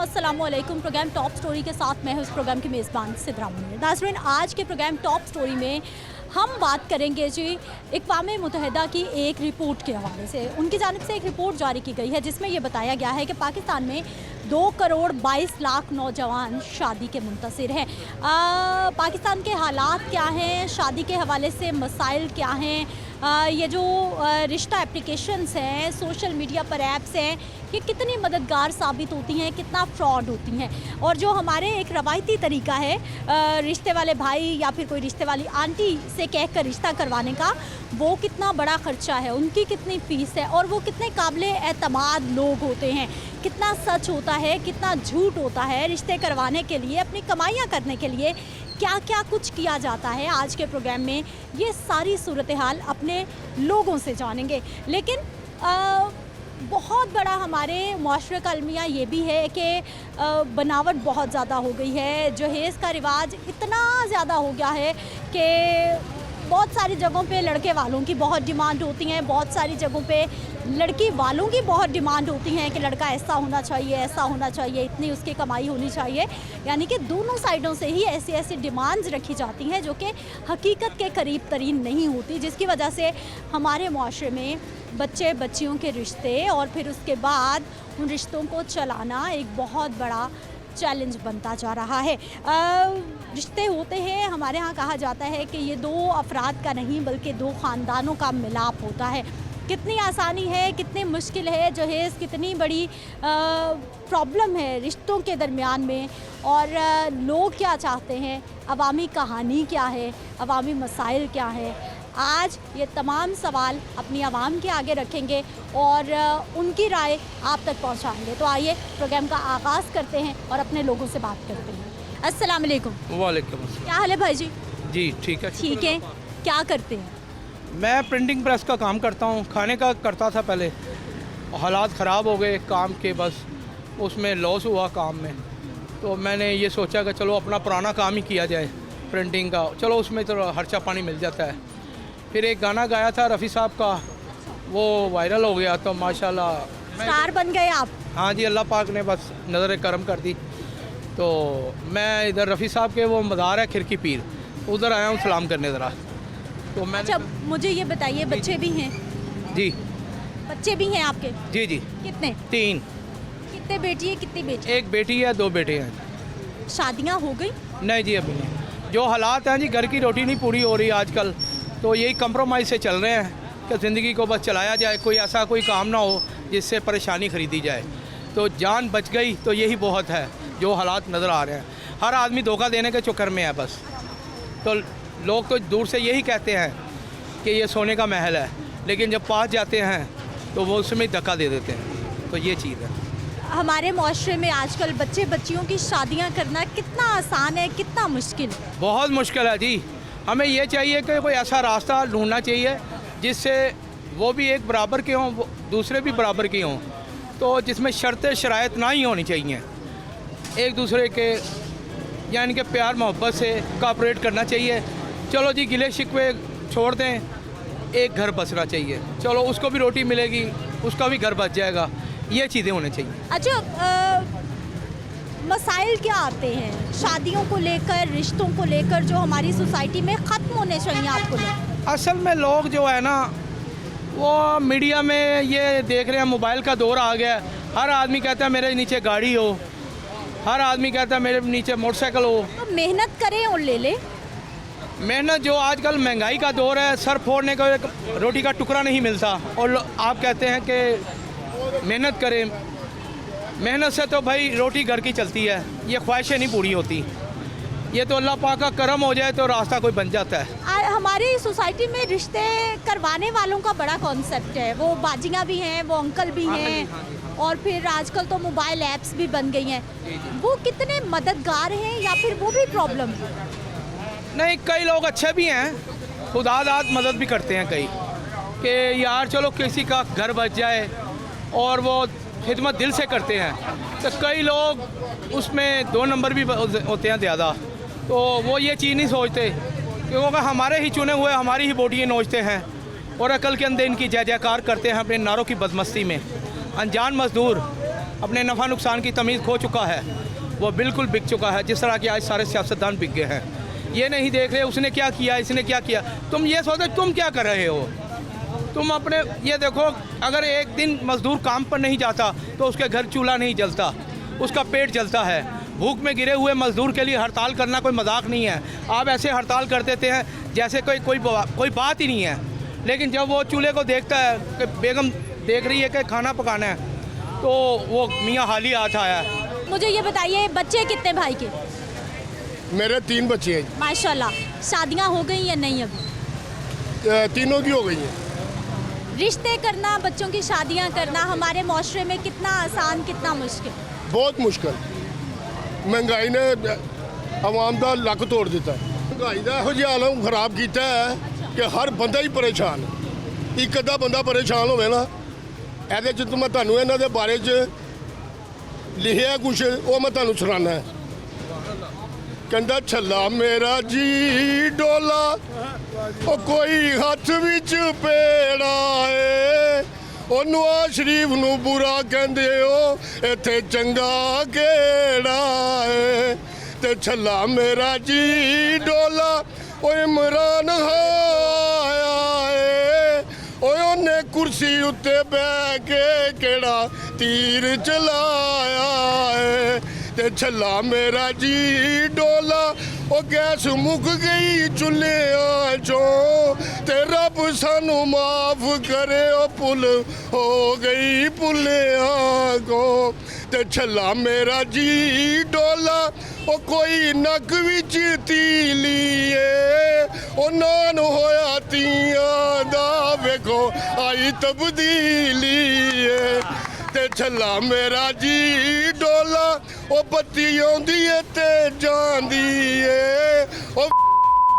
अस्सलामुअलैकुम। Programme top story के साथ मैं हूं इस प्रोग्राम की मेज़बान सिद्रा मुनीर। नाज़रीन, आज के प्रोग्राम टॉप स्टोरी में हम बात करेंगे जी अक़वाम मुत्तहिदा की एक रिपोर्ट के हवाले से। उनकी जानिब से एक रिपोर्ट जारी की गई है जिसमें यह बताया गया है कि पाकिस्तान में 2 करोड़ 22 लाख नौजवान शादी के मुंतज़िर हैं। पाकिस्तान के हालात क्या हैं, शादी के हवाले से मसाइल क्या हैं, ये जो रिश्ता एप्लीकेशंस हैं, सोशल मीडिया पर ऐप्स हैं, ये कितनी मददगार साबित होती हैं, कितना फ्रॉड होती हैं, और जो हमारे एक रवायती तरीका है रिश्ते वाले भाई या फिर कोई रिश्ते वाली आंटी से कहकर रिश्ता करवाने का, वो कितना बड़ा ख़र्चा है, उनकी कितनी फ़ीस है और वो कितने काबिल एतमाद लोग होते हैं, कितना सच होता है, कितना झूठ होता है। रिश्ते करवाने के लिए, अपनी कमाइयाँ करने के लिए क्या क्या कुछ किया जाता है, आज के प्रोग्राम में ये सारी सूरत हाल अपने लोगों से जानेंगे। लेकिन बहुत बड़ा हमारे मुआशरे का अलमिया ये भी है कि बनावट बहुत ज़्यादा हो गई है। जहेज़ का रिवाज इतना ज़्यादा हो गया है कि बहुत सारी जगहों पे लड़के वालों की बहुत डिमांड होती हैं, बहुत सारी जगहों पे लड़की वालों की बहुत डिमांड होती हैं कि लड़का ऐसा होना चाहिए, ऐसा होना चाहिए, इतनी उसकी कमाई होनी चाहिए। यानी कि दोनों साइडों से ही ऐसी ऐसी डिमांड्स रखी जाती हैं जो कि हकीकत के करीब तरीन नहीं होती, जिसकी वजह से हमारे मुआशरे में बच्चे बच्चियों के रिश्ते और फिर उसके बाद उन रिश्तों को चलाना एक बहुत बड़ा चैलेंज बनता जा रहा है। रिश्ते होते हैं, हमारे यहाँ कहा जाता है कि ये 2 अफराद का नहीं बल्कि 2 ख़ानदानों का मिलाप होता है। कितनी आसानी है, कितनी मुश्किल है, जहेज़ कितनी बड़ी प्रॉब्लम है रिश्तों के दरमियान में, और लोग क्या चाहते हैं, अवामी कहानी क्या है, अवामी मसाइल क्या है। आज ये तमाम सवाल अपनी आवाम के आगे रखेंगे और उनकी राय आप तक पहुंचाएंगे। तो आइए प्रोग्राम का आगाज़ करते हैं और अपने लोगों से बात करते हैं। अस्सलाम वालेकुम। वालेकुम अस्सलाम। क्या हाल है भाई जी? जी ठीक है। ठीक है। क्या करते हैं? मैं प्रिंटिंग प्रेस का काम करता हूँ, खाने का करता था पहले, हालात ख़राब हो गए काम के, बस उसमें लॉस हुआ काम में, तो मैंने ये सोचा कि चलो अपना पुराना काम ही किया जाए प्रिंटिंग का, चलो उसमें तो खर्चा पानी मिल जाता है। फिर एक गाना गाया था रफ़ी साहब का, वो वायरल हो गया, तो माशाल्लाह स्टार बन गए आप। हाँ जी, अल्लाह पाक ने बस नज़र करम कर दी। तो मैं इधर रफ़ी साहब के वो मज़ार है खिरकी पीर, उधर आया हूँ सलाम करने ज़रा। तो मैं अच्छा, मुझे ये बताइए, बच्चे भी हैं? जी, बच्चे भी हैं आपके? जी जी, कितने? 3। कितने बेटी है, कितनी बेटी? एक बेटी है, 2 बेटे हैं। शादियाँ हो गई? नहीं जी, अभी नहीं। जो हालात हैं जी, घर की रोटी नहीं पूरी हो रही आजकल, तो यही कंप्रोमाइज़ से चल रहे हैं कि ज़िंदगी को बस चलाया जाए, कोई ऐसा कोई काम ना हो जिससे परेशानी ख़रीदी जाए। तो जान बच गई तो यही बहुत है, जो हालात नज़र आ रहे हैं। हर आदमी धोखा देने के चक्कर में है बस। तो लोग तो दूर से यही कहते हैं कि ये सोने का महल है, लेकिन जब पास जाते हैं तो वो उसमें धक्का दे देते हैं। तो ये चीज़ है। हमारे मुआशरे में आजकल बच्चे बच्चियों की शादियाँ करना कितना आसान है, कितना मुश्किल? बहुत मुश्किल है जी। हमें ये चाहिए कि कोई ऐसा रास्ता ढूंढना चाहिए जिससे वो भी एक बराबर के हों, दूसरे भी बराबर के हों, तो जिसमें शर्तें शराइत ना ही होनी चाहिए। एक दूसरे के यानी कि प्यार मोहब्बत से कोऑपरेट करना चाहिए। चलो जी, गिले शिकवे छोड़ दें, एक घर बसना चाहिए, चलो उसको भी रोटी मिलेगी, उसका भी घर बच जाएगा, ये चीज़ें होनी चाहिए। अच्छा, मसाइल क्या आते हैं शादियों को लेकर, रिश्तों को लेकर, जो हमारी सोसाइटी में ख़त्म होने चाहिए आपको लगता है? असल में लोग जो है ना, वो मीडिया में ये देख रहे हैं, मोबाइल का दौर आ गया है, हर आदमी कहता है मेरे नीचे गाड़ी हो, हर आदमी कहता है मेरे नीचे मोटरसाइकिल हो। तो मेहनत करें और ले लें। मेहनत, जो आजकल महंगाई का दौर है, सर फोड़ने का रोटी का टुकड़ा नहीं मिलता, और आप कहते हैं कि मेहनत करें। मेहनत से तो भाई रोटी घर की चलती है, ये ख्वाहिशें नहीं पूरी होती। ये तो अल्लाह पाक का करम हो जाए तो रास्ता कोई बन जाता है। हमारी सोसाइटी में रिश्ते करवाने वालों का बड़ा कॉन्सेप्ट है, वो बाजियाँ भी हैं, वो अंकल भी हैं, और फिर आजकल तो मोबाइल ऐप्स भी बन गई हैं। वो कितने मददगार हैं या फिर वो भी प्रॉब्लम है? नहीं, कई लोग अच्छे भी हैं, खुदा दाद मदद भी करते हैं कई, कि यार चलो किसी का घर बच जाए, और वो खिदमत दिल से करते हैं। तो कई लोग उसमें 2 नंबर भी होते हैं ज़्यादा, तो वो ये चीज़ नहीं सोचते, क्योंकि हमारे ही चुने हुए हमारी ही बोटियाँ नोचते हैं, और अकल के अंदर इनकी जय जयकार करते हैं अपने नारों की बदमस्ती में। अनजान मजदूर अपने नफ़ा नुकसान की तमीज़ खो चुका है, वो बिल्कुल बिक चुका है। जिस तरह के आज सारे सियासतदान बिक गए हैं, ये नहीं देख रहे उसने क्या किया, इसने क्या किया। तुम ये सोचो तुम क्या कर रहे हो। तुम अपने ये देखो, अगर एक दिन मज़दूर काम पर नहीं जाता तो उसके घर चूल्हा नहीं जलता, उसका पेट जलता है। भूख में गिरे हुए मज़दूर के लिए हड़ताल करना कोई मजाक नहीं है। आप ऐसे हड़ताल कर देते हैं जैसे कोई बात ही नहीं है। लेकिन जब वो चूल्हे को देखता है कि बेगम देख रही है कि खाना पकाना है, तो वो मियाँ हाली हाथ आया है। मुझे ये बताइए, बच्चे कितने भाई के? मेरे 3 बच्चे हैं। माशाल्लाह। शादियाँ हो गई या नहीं अभी? तीनों की हो गई हैं। रिश्ते करना, बच्चों की शादियाँ करना हमारे माशरे में कितना आसान, कितना मुश्किल? बहुत मुश्किल। महंगाई ने आवाम का लक तोड़ दिता है। महंगाई का ਇਹੋ ਜਿਹਾ आलम खराब किया है कि हर बंदा ही परेशान है। एक अद्धा बंदा परेशान होवे ना, ਇਹਦੇ 'ਚ ਮੈਂ ਤੁਹਾਨੂੰ ਇਹਨਾਂ ਦੇ ਬਾਰੇ 'ਚ ਲਿਖਿਆ ਕੁਛ, ਉਹ ਮੈਂ ਤੁਹਾਨੂੰ ਸੁਣਾਉਣਾ ਹੈ। ਕਹਿੰਦਾ ਛੱਲਾ ਮੇਰਾ ਜੀ ਡੋਲਾ, ਉਹ ਕੋਈ ਹੱਥ ਵਿੱਚ ਪੇੜਾ ਏ, ਉਹਨੂੰ ਆ ਸ਼ਰੀਫ ਨੂੰ ਬੁਰਾ ਕਹਿੰਦੇ ਹੋ, ਇੱਥੇ ਚੰਗਾ ਕਿਹੜਾ ਏ। ਤੇ ਛੱਲਾ ਮੇਰਾ ਜੀ ਡੋਲਾ, ਉਹ ਇਮਰਾਨ ਆਇਆ ਏ, ਓਏ ਉਹਨੇ ਕੁਰਸੀ ਉੱਤੇ ਬਹਿ ਕੇ ਕਿਹੜਾ ਤੀਰ ਚਲਾਇਆ ਏ। ਤੇ ਛੱਲਾ ਮੇਰਾ ਜੀ ਡੋਲਾ, ਉਹ ਗੈਸ ਮੁੱਕ ਗਈ ਚੁੱਲ੍ਹਿਆਂ 'ਚੋਂ, ਤੇ ਰੱਬ ਸਾਨੂੰ ਮਾਫ ਕਰੇ, ਉਹ ਭੁੱਲ ਹੋ ਗਈ ਭੁੱਲਿਆਂ ਕੋ। ਤੇ ਛੱਲਾ ਮੇਰਾ ਜੀ ਡੋਲਾ, ਉਹ ਕੋਈ ਨੱਕ ਵਿੱਚ ਤੀਲੀ ਏ, ਉਹ ਨਾਨ ਹੋਇਆ ਤੀਆਂ ਦਾ, ਵੇਖੋ ਆਈ ਤਬਦੀਲੀ ਏ। ਤੇ ਛੱਲਾ ਮੇਰਾ ਜੀ ਡੋਲਾ, ਉਹ ਬੱਤੀ ਆਉਂਦੀ ਏ ਤੇ ਜਾਂਦੀ ਏ, ਉਹ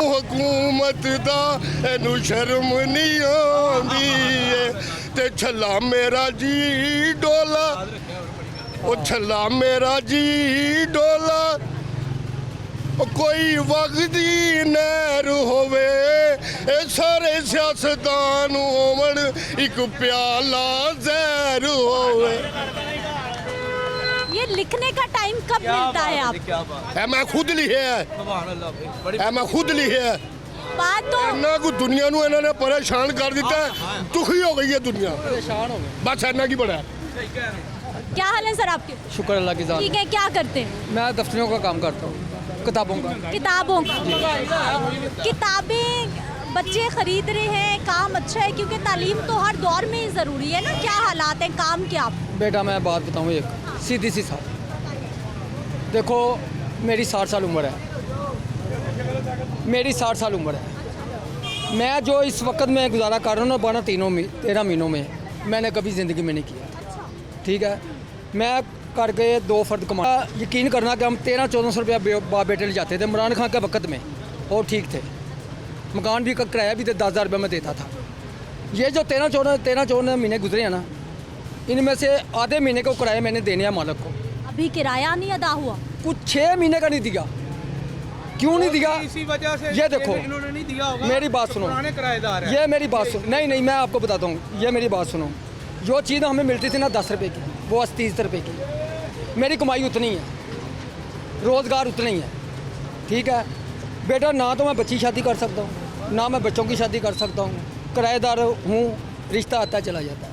हुकूमत दा एनू शर्म नहीं आंदी है। ते छल्ला मेरा जी डोला, ओ छल्ला मेरा जी डोला, ओ कोई वगदी नहर होवे, ए सारे सियासतदान होवन, एक प्याला जहर होवे। ये लिखने का टाइम कब मिलता है आपको? है मैं खुद लिखे है, मैं खुद लिखे है। बात तो इन्ना को दुनिया नू इन्होंने परेशान कर दिता है, दुखी हो गई है दुनिया, परेशान हो गई, बस इन्ना की बड़ा है। क्या हाल है सर आपके? शुक्र अल्लाह की जात। ठीक है, क्या करते हैं? मैं दफ्तरों का काम करता हूँ, किताबों का। किताबों का। किताबें बच्चे खरीद रहे हैं, काम अच्छा है क्योंकि तालीम तो हर दौर में ही ज़रूरी है ना। क्या हालात हैं, काम क्या? बेटा मैं बात बताऊँ एक सीधी सी साथ, देखो मेरी 60 साल उम्र है, मेरी 60 साल उम्र है। मैं जो इस वक्त में गुजारा कर रहा हूँ ना 13 महीनों में, मैंने कभी ज़िंदगी में नहीं किया। ठीक है, मैं करके 2 फर्द कमा, यकीन करना कि हम 1300-1400 रुपया बाप बेटे ले जाते थे इमरान खान के वक्त में, और ठीक थे। मकान भी का किराया भी 10,000 रुपये में देता था। ये जो 13-14 महीने गुजरे हैं ना, इनमें से आधे महीने को किराया मैंने देने हैं मालिक को। अभी किराया नहीं अदा हुआ? कुछ 6 महीने का नहीं दिया। क्यों नहीं दिया? इसी वजह से ये देखो, इन्होंने नहीं दिया होगा। मेरी बात सुनो, पुराने किराएदार हैं। ये मेरी बात सुनो, नहीं मैं आपको बताता हूँ, ये मेरी बात सुनो। जो चीज़ हमें मिलती थी ना 10 रुपये की, वो 30 रुपये की। मेरी कमाई उतनी है, रोज़गार उतना ही है। ठीक है बेटा, ना तो मैं बच्ची शादी कर सकता हूँ, ना मैं बच्चों की शादी कर सकता हूँ, किराएदार हूँ, रिश्ता आता चला जाता है,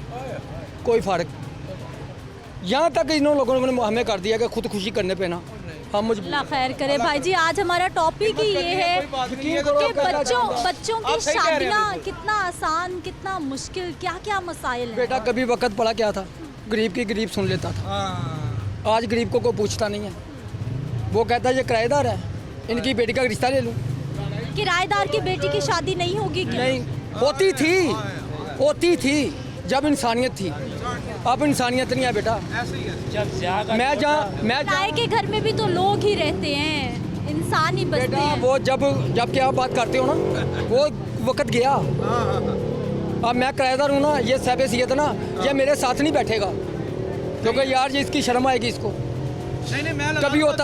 कोई फ़र्क। यहाँ तक इन लोगों ने हमें कर दिया कि खुदकुशी करने पे ना हम अल्लाह खैर करे। भाई जी, आज हमारा टॉपिक ही ये है कि बच्चों की शादियाँ कितना आसान, कितना मुश्किल, क्या क्या मसाइल हैं। बेटा कभी वक्त पड़ा क्या था, गरीब की गरीब सुन लेता था। आज गरीब को कोई पूछता नहीं है, वो कहता है ये किराएदार है, इनकी बेटी का रिश्ता ले लूँ। किराएदार की बेटी की शादी नहीं होगी क्या? नहीं, होती थी जब इंसानियत थी, अब इंसानियत नहीं है बेटा। मैं किराए के घर में भी तो लोग ही रहते हैं, इंसान ही बसते बेटा, हैं। वो जब क्या आप बात करते हो ना, वो वक्त गया। अब मैं किराएदार हूँ ना, ये साहब सीयत ना, ये मेरे साथ नहीं बैठेगा, क्योंकि यार ये इसकी शर्म आएगी इसको। नहीं, मैं कभी होता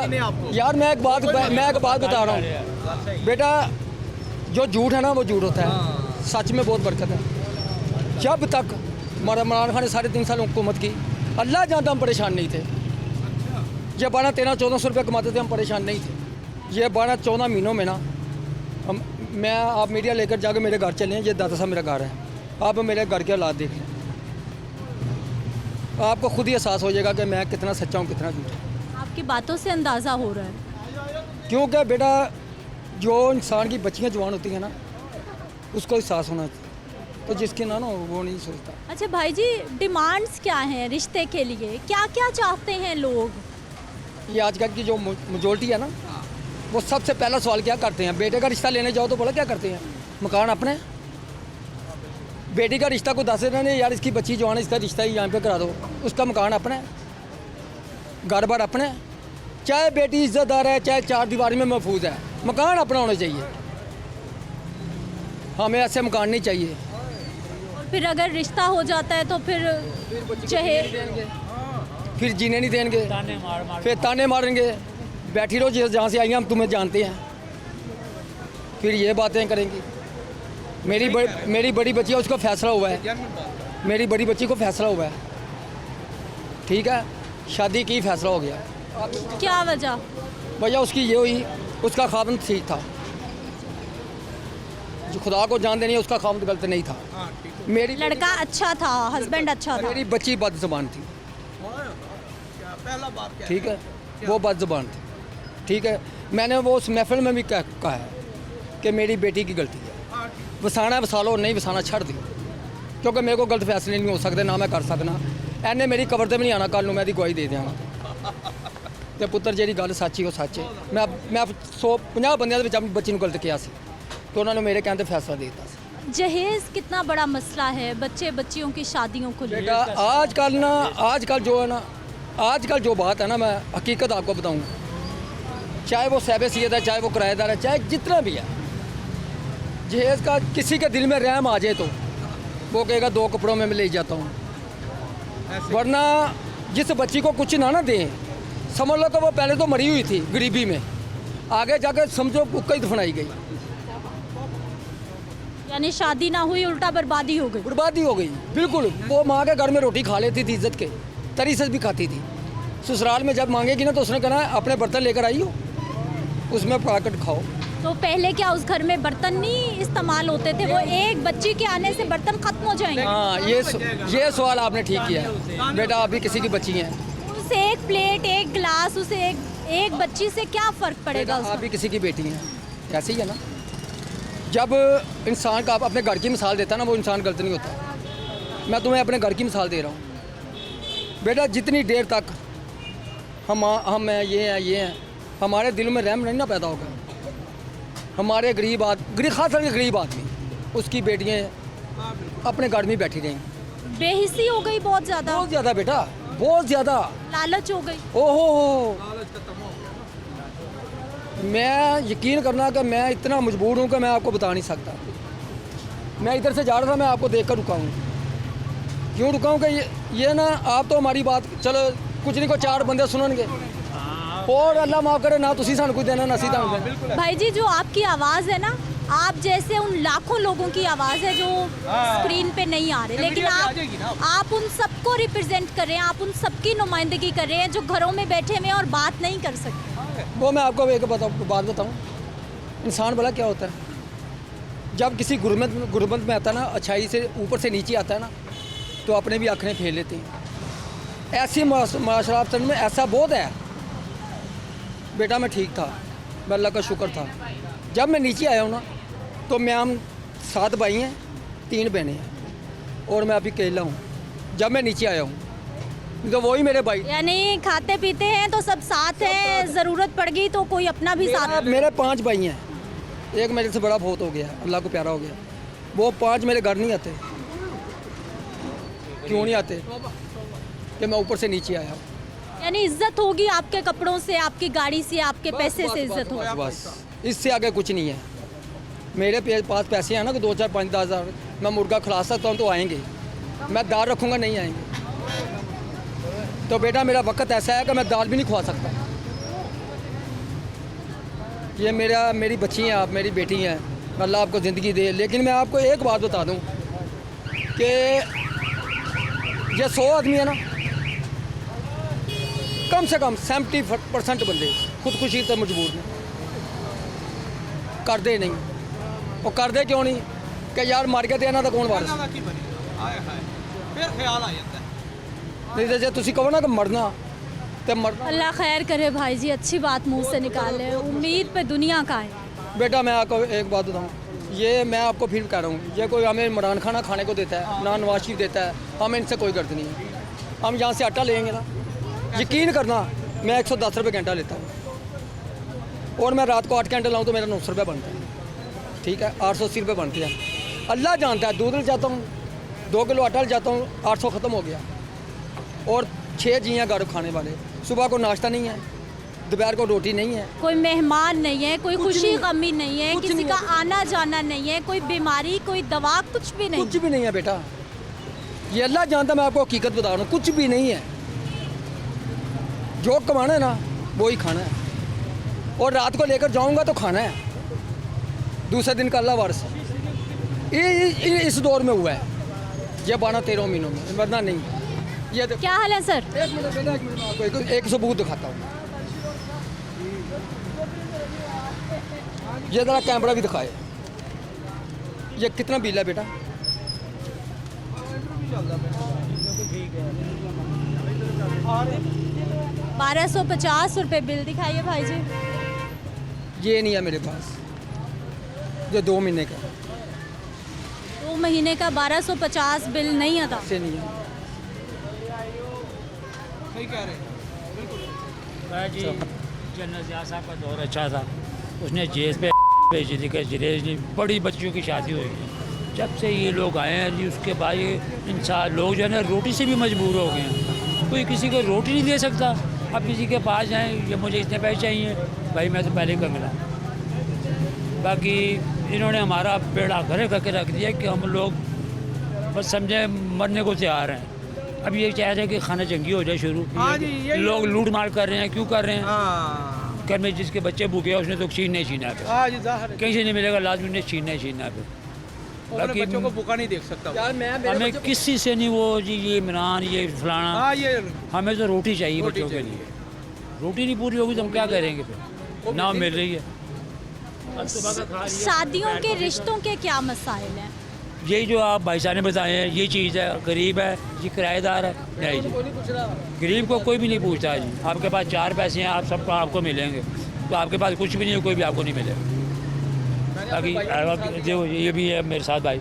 यार, मैं एक बात बता रहा हूँ बेटा, जो झूठ है ना वो झूठ होता है, सच में बहुत बरकत है। जब तक इमरान खान ने 3.5 साल हुकूमत की, अल्लाह जानता हम परेशान नहीं थे। ये 12-13-1400 रुपये कमाते थे, हम परेशान नहीं थे। ये 12-14 महीनों में ना मैं आप मीडिया लेकर जाकर मेरे घर चले, ये दादा साहब मेरा घर है, आप मेरे घर के हालात देख लें, आपको खुद ही एहसास हो जाएगा कि मैं कितना सच्चा हूँ कितना झूठा। आपकी बातों से अंदाज़ा हो रहा है। क्योंकि बेटा जो इंसान की बच्चियाँ जवान होती हैं ना, उसको एहसास होना चाहिए, तो जिसके ना वो नहीं सोचता। अच्छा भाई जी, डिमांड्स क्या हैं रिश्ते के लिए, क्या क्या चाहते हैं लोग? ये आजकल की जो मेजोरिटी है ना, वो सबसे पहला सवाल क्या करते हैं, बेटे का रिश्ता लेने जाओ तो बोला क्या करते हैं, मकान अपने। बेटी का रिश्ता को दस रहे नहीं यार, इसकी बच्ची जवान है, इसका रिश्ता ही यहाँ पे करा दो, उसका मकान अपने, घर बार अपने। चाहे बेटी इज्जतदार है, चाहे चार दीवारी में महफूज है, मकान अपना होना चाहिए। हमें ऐसे मकान नहीं चाहिए। और फिर अगर रिश्ता हो जाता है तो फिर चाहे फिर जीने नहीं देंगे, फिर ताने मारेंगे, बैठी रहो जहाँ से आई हैं, हम तुम्हें जानते हैं, फिर ये बातें करेंगी। मेरी बड़ी बच्ची है, उसका फैसला हुआ है, मेरी बड़ी बच्ची को फैसला हुआ है, ठीक है, शादी की फैसला हो गया। क्या वजह? वजह उसकी ये हुई, उसका खामद ठीक था, जो खुदा को जान देनी, उसका खामद गलत नहीं था। मेरी लड़का अच्छा था, हस्बैंड अच्छा था। मेरी बच्ची बदजुबान थी, ठीक है, वो बदजुबान थी, ठीक है। मैंने वो उस महफिल में भी कहा है कि मेरी बेटी की गलती है, वसाना वसालो, नहीं वसाना छड़ दी, क्योंकि मेरे को गलत फैसले नहीं हो सकते, ना मैं कर सकना। एने मेरी कबर ते भी नहीं आना, कल मैं गवाही दे देंगा तो पुत्र जी गल सच ही वो सच है। मैं 150 बंदियां दे विच अपनी बच्ची नूं गलत किया सी, तो उन्होंने मेरे कहने ते फैसला दे दिता सी। जहेज कितना बड़ा मसला है बच्चे बच्चियों की शादियों को बेटा लेकर। आजकल जो बात है ना, मैं हकीकत आपको बताऊँ, चाहे वो साहिब सैयद है, चाहे वो किराएदार है, चाहे जितना भी है, जहेज का किसी के दिल में रहम आ जाए तो वो कहेगा 2 कपड़ों में मैं ले जाता हूँ, वरना जिस बच्ची को कुछ ना दें, समझ लो कि वो पहले तो मरी हुई थी गरीबी में, आगे जाकर समझो कुक्का ही दफनाई गई, यानी शादी ना हुई, उल्टा बर्बादी हो गई। बर्बादी हो गई बिल्कुल। वो माँ के घर में रोटी खा लेती थी, इज्जत के तरी से भी खाती थी, ससुराल में जब मांगेगी ना तो उसने कहना अपने बर्तन लेकर आई हो, उसमें पकाकर खाओ। तो पहले क्या उस घर में बर्तन नहीं इस्तेमाल होते थे? वो एक बच्ची के आने से बर्तन खत्म हो जाएंगे? हाँ, ये सवाल आपने ठीक किया है बेटा, आप भी किसी की बच्ची हैं, उसे एक प्लेट, एक गिलास, उसे एक बच्ची से क्या फ़र्क पड़ेगा? आप भी किसी की बेटी हैं, ऐसे ही है ना। जब इंसान का आप अपने घर की मिसाल देता है ना, वो इंसान गलत नहीं होता। मैं तुम्हें अपने घर की मिसाल दे रहा हूँ बेटा, जितनी देर तक हम ये हैं, हमारे दिल में रहम नहीं ना पैदा होगा, हमारे गरीब खास करके गरीब आदमी, उसकी बेटियाँ अपने घर में बैठी रहेंगी। बेहिसी हो गई बहुत ज़्यादा बेटा, बहुत ज़्यादा लालच हो गई। ओहो, मैं यकीन करना कि मैं इतना मजबूर हूँ कि मैं आपको बता नहीं सकता। मैं इधर से जा रहा था, मैं आपको देख कर रुका हूँ। क्यों रुका हूँ कि ये ना, आप तो हमारी बात चलो कुछ नहीं को 4 बंदे सुनेंगे, और अल्लाह माफ़ करे ना तुसी सानू कोई देना ना सीधा होगा। भाई जी, जो आपकी आवाज़ है ना, आप जैसे उन लाखों लोगों की आवाज़ है जो स्क्रीन पे नहीं आ रहे, लेकिन आप उन सबको रिप्रेजेंट कर रहे हैं, आप उन सबकी नुमाइंदगी कर रहे हैं जो घरों में बैठे हुए हैं और बात नहीं कर सकते। वो मैं आपको एक बात बताऊँ, इंसान भला क्या होता है, जब किसी गुरबत में आता है ना, अच्छाई से ऊपर से नीचे आता है ना, तो अपने भी आँखें फेर लेते हैं। ऐसी माशरात में ऐसा बहुत है बेटा, मैं ठीक था, मैं अल्लाह का शुक्र था। जब मैं नीचे आया हूँ ना, तो मैं हम 7 भाई हैं, 3 बहनें हैं, और मैं अभी अकेला हूँ। जब मैं नीचे आया हूँ तो वही मेरे भाई, यानी खाते पीते हैं तो सब साथ हैं, ज़रूरत पड़ गई तो कोई अपना भी साथ। मेरे 5 भाई हैं, एक मेरे से बड़ा बहुत हो गया, अल्लाह को प्यारा हो गया, वो 5 मेरे घर नहीं आते। क्यों नहीं आते? कि मैं ऊपर से नीचे आया हूँ। यानी इज्जत होगी आपके कपड़ों से, आपकी गाड़ी से, आपके पैसे से इज्जत होगी। बस इससे आगे कुछ नहीं है। मेरे पास पैसे हैं ना कि 2, 4, 5, 10 हज़ार, मैं मुर्गा खिला सकता हूँ तो आएंगे, मैं दाल रखूँगा नहीं आएंगे। तो बेटा मेरा वक्त ऐसा है कि मैं दाल भी नहीं खवा सकता। ये मेरी बच्ची हैं, आप मेरी बेटी हैं, अल्लाह आपको ज़िंदगी दे। लेकिन मैं आपको एक बात बता दूं कि ये 100 आदमी है ना, कम से कम 70% बंदे खुदकुशी तो मजबूर ने, करते नहीं। वो करते क्यों नहीं कि यार मर गए तो इन्हों का कौन वारिस, फिर ख्याल आ जाता है। नहीं तो जे तुसी कहो ना कि मरना तो मरना। अल्लाह खैर करे भाई जी, अच्छी बात मुंह से निकाले, उम्मीद पे दुनिया का है। बेटा मैं आपको एक बात बताऊँ, ये मैं आपको फिर कह रहा हूँ, ये कोई हमें इमरान खाना खाने को देता है ना नवाज शरीफ देता है, हमें इनसे कोई गर्द नहीं है। हम यहाँ से आटा लेंगे ना, यकीन करना मैं 110 रुपये घंटा लेता हूँ और मैं रात को 8 घंटे लाऊँ तो मेरा 900 रुपये बनता है, ठीक है, 880 रुपये बनते हैं। अल्लाह जानता है, दूध ले जाता हूँ 2 किलो आटा ले जाता हूँ, 800 ख़त्म हो गया। और 6 जी हैं घर खाने वाले, सुबह को नाश्ता नहीं है, दोपहर को रोटी नहीं है, कोई मेहमान नहीं है, कोई कुछ खुशी नहीं। गमी नहीं है, कुछ किसी नहीं का है। आना जाना नहीं है, कोई बीमारी, कोई दवा, कुछ भी नहीं। कुछ भी नहीं है बेटा, ये अल्लाह जानता, मैं आपको हकीकत बता रहा हूँ, कुछ भी नहीं है। जो कमाना है ना वो ही खाना है, और रात को लेकर जाऊंगा तो खाना है, दूसरे दिन का अल्लाह वारिस। ये इस दौर में हुआ है, ये 12-13 महीनों में, वरना नहीं। ये देखो, क्या हाल है सर? एक मिनट बेटा, एक मिनट, मैं आपको एक सबूत दिखाता हूँ। ये जरा कैमरा भी दिखाए, ये कितना बिल है बेटा? 1250 रुपये बिल दिखाइए भाई जी। ये नहीं है मेरे पास, ये 2 महीने का 2 महीने का 1250 बिल नहीं आता। से नहीं है। सही कह रहे हैं। भाई जी जनरल ज़िया साहब का दौर अच्छा था, उसने जेल पे भेजी थी कि जिलेज जी बड़ी बच्चियों की शादी हुई है। जब से ये लोग आए हैं जी, उसके बाद ये इंसान लोग जो है ना रोटी से भी मजबूर हो गए हैं, कोई किसी को रोटी नहीं दे सकता। अब किसी के पास जाएँ, ये मुझे इतने पैसे चाहिए, भाई मैं तो पहले ही कर मिला। बाकी इन्होंने हमारा बेड़ा घरे करके रख दिया कि हम लोग बस समझे मरने को तैयार हैं। अब ये चाह रहे हैं कि खाना जंगी हो जाए शुरू। हाँ जी, यही लोग लूट मार कर रहे हैं, क्यों कर रहे हैं? हाँ घर में जिसके बच्चे भूखे हैं उसने तो छीनना ही छीना है, आज ज़ाहिर है। कहीं से नहीं मिलेगा, लाजमी ने छीनना ही छीनना है। वो अपने बाकी बच्चों को भूखा नहीं देख सकता वो। यार मैं मेरे हमें बच्चों को- किसी से नहीं, वो जी ये इमरान ये फलाना, हाँ ये हमें तो रोटी चाहिए रोटी बच्चों के चाहिए। लिए। रोटी नहीं पूरी होगी तो हम क्या करेंगे फिर? ना मिल रही है। अब सुबह का खा लिया। शादियों के रिश्तों के क्या मसाइल हैं? यही जो आप भाई साहब ने बताए हैं, ये चीज़ है। गरीब है जी, किराएदार है नहीं जी, कोई नहीं पूछ रहा। गरीब को कोई भी नहीं पूछता है जी। आपके पास 4 पैसे हैं, आप सबको आपको मिलेंगे, तो आपके पास कुछ भी नहीं है, कोई भी आपको नहीं मिलेगा। बाकी जो ये भी है मेरे साथ भाई।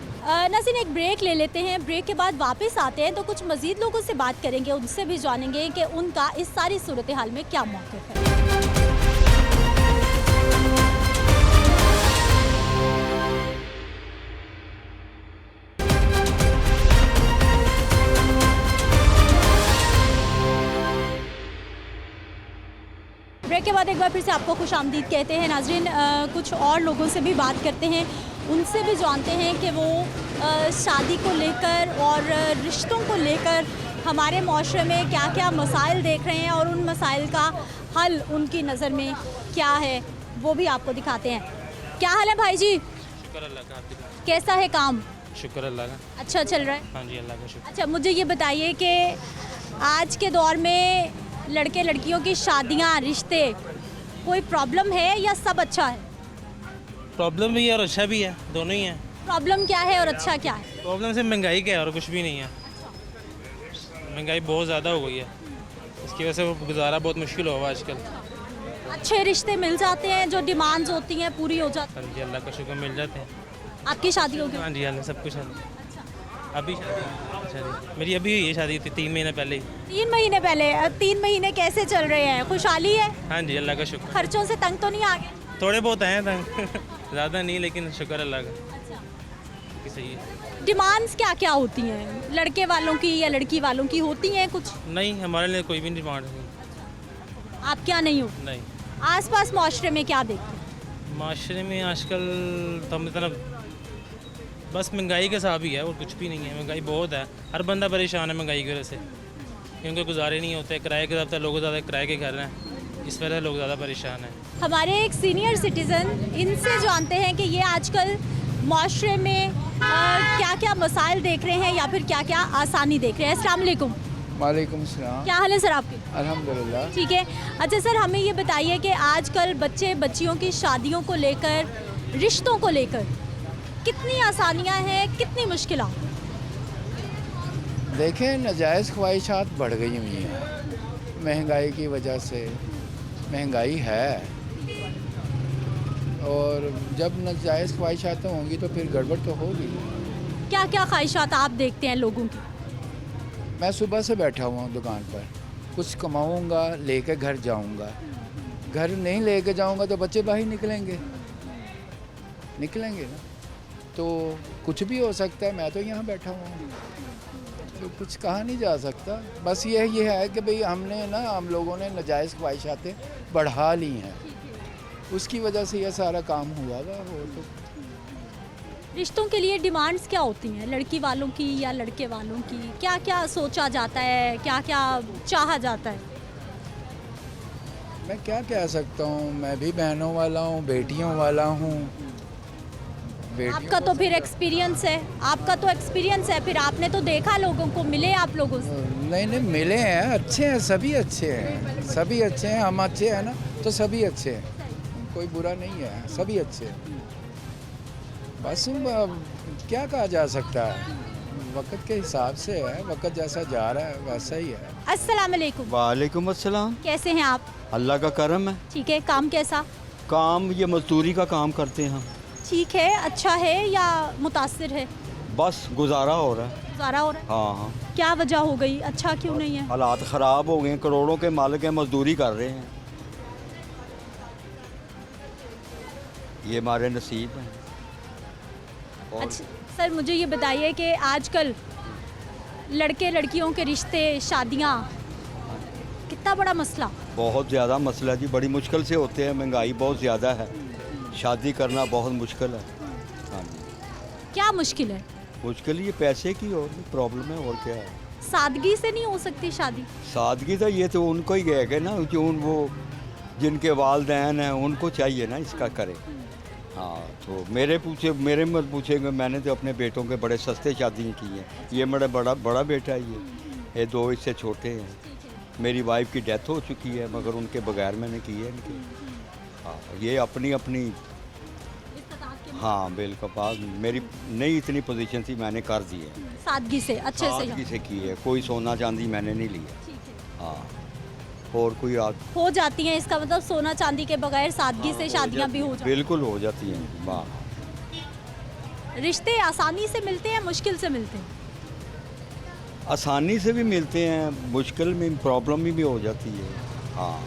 नाज़रीन एक ब्रेक ले लेते हैं, ब्रेक के बाद वापस आते हैं तो कुछ मज़ीद लोगों से बात करेंगे, उनसे भी जानेंगे कि उनका इस सारी सूरत हाल में क्या मौक़िफ़ है। ब्रेक के बाद एक बार फिर से आपको खुशामदीद कहते हैं नाजरीन। कुछ और लोगों से भी बात करते हैं, उनसे भी जानते हैं कि वो शादी को लेकर और रिश्तों को लेकर हमारे माशरे में क्या क्या मसाइल देख रहे हैं और उन मसाइल का हल उनकी नज़र में क्या है वो भी आपको दिखाते हैं। क्या हाल है भाई जी? शुक्र अल्लाह का। आप दिखाओ। कैसा है काम? शुक्र अल्लाह का। अच्छा चल रहा है? हाँ जी, अल्लाह का शुक्र। अच्छा मुझे ये बताइए कि आज के दौर में लड़के लड़कियों की शादियां, रिश्ते, कोई प्रॉब्लम है या सब अच्छा है? प्रॉब्लम भी है और अच्छा भी है, दोनों ही है। प्रॉब्लम क्या है और अच्छा क्या है? प्रॉब्लम से महंगाई का है और कुछ भी नहीं है। महंगाई बहुत ज़्यादा हो गई है, इसकी वजह से वो गुजारा बहुत मुश्किल होगा आजकल। अच्छे रिश्ते मिल जाते हैं, जो डिमांड्स होती हैं पूरी हो जाती हाँ जी, अल्लाह का शुक्र मिल जाते हैं। हैं। आपकी शादी हो गई? हाँ जी, अल्लाह सब कुछ है। अभी शादी मेरी अभी हुई है, शादी थी 3 महीने पहले ही। 3 महीने पहले? 3 महीने कैसे चल रहे हैं? खुशहाली है? हाँ जी, अल्लाह का शुक्र। खर्चों से तंग तो नहीं आ गए? थोड़े बहुत हैं तंग ज़्यादा नहीं, लेकिन शुक्र अल्लाह का कि सही है। डिमांड्स क्या क्या होती हैं लड़के वालों की या लड़की वालों की? होती हैं कुछ? नहीं, हमारे लिए कोई भी डिमांड नहीं। आप क्या नहीं हो? नहीं, आसपास माशरे में क्या देखते हैं? माशरे में आजकल तो हम तरफ बस महंगाई के साथ ही है और कुछ भी नहीं है। महंगाई बहुत है, हर बंदा परेशान है महंगाई की वजह से, क्योंकि गुजारे नहीं होते। किराए के साथ लोग ज़्यादा किराए के घर हैं, इस वजह से लोग ज़्यादा परेशान हैं। हमारे एक सीनियर सिटीज़न, इनसे जानते हैं कि ये आजकल माशरे में क्या क्या मसाइल देख रहे हैं या फिर क्या क्या आसानी देख रहे हैं। अस्सलाम वालेकुम। वालेकुम सलाम। क्या हाल है सर आपके? अल्हम्दुलिल्लाह। ठीक है। अच्छा सर, हमें ये बताइए कि आजकल बच्चे बच्चियों की शादियों को लेकर, रिश्तों को लेकर कितनी आसानियां हैं, कितनी मुश्किलात? देखें, नाजायज़ ख्वाहिशात बढ़ गई हुई हैं महंगाई की वजह से। महंगाई है, और जब नाजायज़ ख्वाहिशातें होंगी तो फिर गड़बड़ तो होगी। क्या क्या ख्वाहिशात आप देखते हैं लोगों की? मैं सुबह से बैठा हुआ हूँ दुकान पर, कुछ कमाऊँगा, लेके घर जाऊँगा। घर नहीं लेके जाऊँगा तो बच्चे बाहर निकलेंगे ना, तो कुछ भी हो सकता है। मैं तो यहाँ बैठा हुआ हूँ, तो कुछ कहा नहीं जा सकता। बस ये है कि भाई हम लोगों ने नाजायज़ ख्वाहिशातें बढ़ा ली हैं, उसकी वजह से ये सारा काम हुआ था। वो तो रिश्तों के लिए डिमांड्स क्या होती हैं, लड़की वालों की या लड़के वालों की? क्या क्या सोचा जाता है, क्या क्या चाहा जाता है? मैं क्या कह सकता हूँ, मैं भी बहनों वाला हूँ, बेटियों वाला हूँ। आपका तो फिर एक्सपीरियंस है, फिर आपने तो देखा लोगों को, मिले आप लोगों से? नहीं, मिले हैं, अच्छे हैं, सभी अच्छे हैं, हम अच्छे हैं ना, तो सभी अच्छे हैं, कोई बुरा नहीं है, सभी अच्छे हैं। बस क्या कहा जा सकता है, वक्त के हिसाब से है, वक्त जैसा जा रहा है वैसा ही है। अस्सलाम वालेकुम। वालेकुम अस्सलाम। कैसे हैं आप? अल्लाह का करम है। ठीक है। काम कैसा? काम ये मजदूरी का काम करते हैं हम। ठीक है। अच्छा है या मुतासिर है? बस गुजारा हो रहा है। गुजारा हो रहा है। हाँ। क्या वजह हो गई, अच्छा क्यों नहीं है? हालात ख़राब हो गए, करोड़ों के मालिक हैं, मजदूरी कर रहे हैं। ये हमारे नसीब हैं। अच्छा सर, मुझे ये बताइए कि आजकल लड़के लड़कियों के रिश्ते, शादियाँ कितना बड़ा मसला? बहुत ज़्यादा मसला है जी, बड़ी मुश्किल से होते हैं, महंगाई बहुत ज़्यादा है, शादी करना बहुत मुश्किल है। हाँ जी। क्या मुश्किल है? मुश्किल ये पैसे की और प्रॉब्लम है, और क्या है। सादगी से नहीं हो सकती शादी? सादगी तो ये तो उनको ही गए ना, जो वो जिनके वालदैन हैं उनको चाहिए ना इसका करें। हाँ, तो मेरे मत पूछेंगे, मैंने तो अपने बेटों के बड़े सस्ते शादी की हैं। ये मेरा बड़ा बेटा है, ये दो इससे छोटे हैं। मेरी वाइफ की डेथ हो चुकी है, मगर उनके बगैर मैंने की है इनकी। हाँ, ये अपनी हाँ बिल्कुल, पास मेरी नहीं इतनी पोजीशन थी, मैंने कर दी है सादगी से, अच्छे से सादगी से की है। कोई सोना चांदी मैंने नहीं लिया। हाँ, और कोई हो जाती हैं, इसका मतलब सोना चांदी के बगैर सादगी से शादियां भी हो जाती हैं। बिल्कुल हो जाती हैं। वाह। रिश्ते आसानी से मिलते हैं, मुश्किल से मिलते हैं? आसानी से भी मिलते हैं, मुश्किल में प्रॉब्लम भी हो जाती है। हाँ,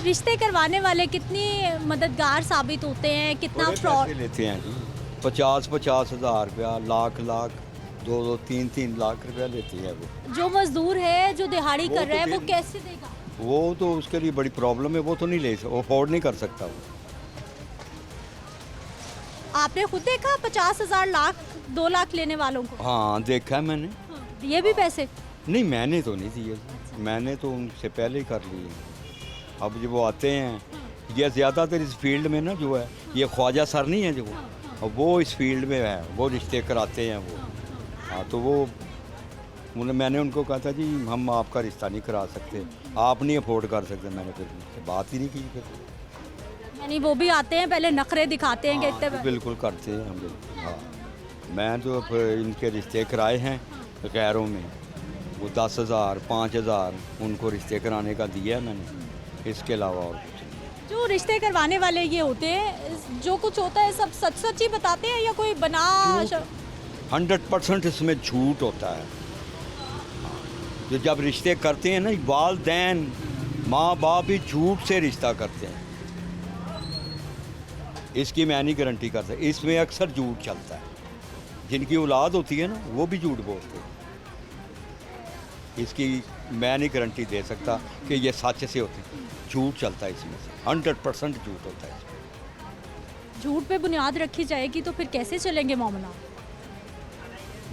रिश्ते करवाने वाले कितनी मददगार साबित होते हैं, कितना बड़े फ्रॉड पैसे लेते हैं जी, 50 हज़ार रुपया, लाख 2-3 लाख रुपया लेते हैं वो। जो मजदूर है, जो दिहाड़ी वो कर तो रहा है, वो फिर- कैसे देगा? वो तो उसके लिए बड़ी प्रॉब्लम है, वो तो नहीं ले सकता, अफोर्ड नहीं कर सकता वो। आपने खुद देखा 50,000, लाख, 2 लाख लेने वालों को? हाँ, देखा है मैंने। दिए भी पैसे? नहीं, मैंने तो नहीं दिए, मैंने तो उनसे पहले ही कर लिए। अब जब वो आते हैं, ये ज़्यादातर इस फील्ड में ना जो है, ये ख्वाजा सर नहीं है जो, वो इस फील्ड में है, वो रिश्ते कराते हैं वो। हाँ, तो वो मैंने उनको कहा था जी हम आपका रिश्ता नहीं करा सकते, आप नहीं अफोर्ड कर सकते। मैंने फिर उनसे बात ही नहीं की फिर। यानी वो भी आते हैं, पहले नखरे दिखाते हैं कि हाँ, इतने तो बिल्कुल करते हैं हम लोग। हाँ, मैं तो अब इनके रिश्ते कराए हैं गैरों में, वो 10,000 5,000 उनको रिश्ते कराने का दिया है मैंने, इसके अलावा और कुछ नहीं। जो रिश्ते करवाने वाले ये होते हैं, जो कुछ होता है सब सच सच ही बताते हैं या कोई बना? 100% इसमें झूठ होता है। जो जब रिश्ते करते हैं ना, वालदैन माँ बाप भी झूठ से रिश्ता करते हैं, इसकी मैं नहीं गारंटी कर सकता, इसमें अक्सर झूठ चलता है। जिनकी औलाद होती है ना, वो भी झूठ बोलते हैं, इसकी मैं नहीं गारंटी दे सकता कि ये सच से होते हैं। झूठ चलता है इसमें से, 100% झूठ होता है इसमें। झूठ पे बुनियाद रखी जाएगी तो फिर कैसे चलेंगे मामला?